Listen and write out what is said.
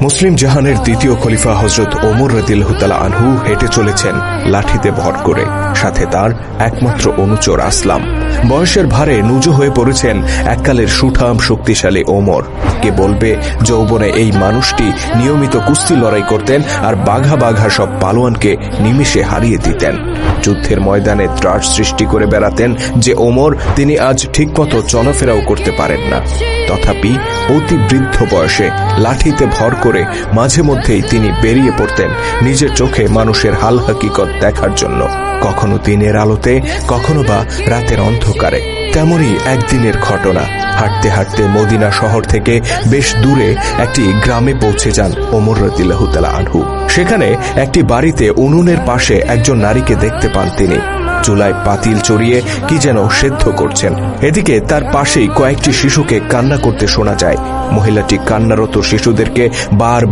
মুসলিম জাহানের দ্বিতীয় খলিফা হযরত ওমর রাদিয়াল্লাহু তাআলা আনহু হেঁটে চলেছেন লাঠিতে ভর করে, সাথে তার একমাত্র অনুচর আসলাম। বয়সের ভারে নুজু হয়ে পড়েছেন এককালের সুঠাম শক্তিশালী ওমর। কে বলবে যৌবনে এই মানুষটি নিয়মিত কুস্তি লড়াই করতেন আর বাঘা বাঘা সব পালোয়ানকে নিমিষে হারিয়ে দিতেন। যুদ্ধের ময়দানে ত্রাস সৃষ্টি করে বেড়াতেন যে ওমর, তিনি আজ ঠিকমতো চলাফেরাও করতে পারেন না। তথাপি অতি বৃদ্ধ বয়সে লাঠিতে ভর করে মাঝে মধ্যেই তিনি বেরিয়ে পড়তেন নিজের চোখে মানুষের হাল হাকিকত দেখার জন্য, কখনো দিনের আলোতে, কখনো বা রাতের অন্ধকারে। তেমনই একদিনের ঘটনা। হাঁটতে হাঁটতে মদিনা শহর থেকে বেশ দূরে একটি গ্রামে পৌঁছে যান ওমর রাদিয়াল্লাহু তাআলা আনহু। সেখানে একটি বাড়িতে উনুনের পাশে একজন নারীকে দেখতে পান তিনি। চুলায় পাতিল চড়িয়ে কি যেন সেদ্ধ করছেন। এদিকে তার পাশেই কয়েকটি শিশুকে কান্না করতে শোনা যায়। মহিলাটি কান্নারত শিশুদেরকে বার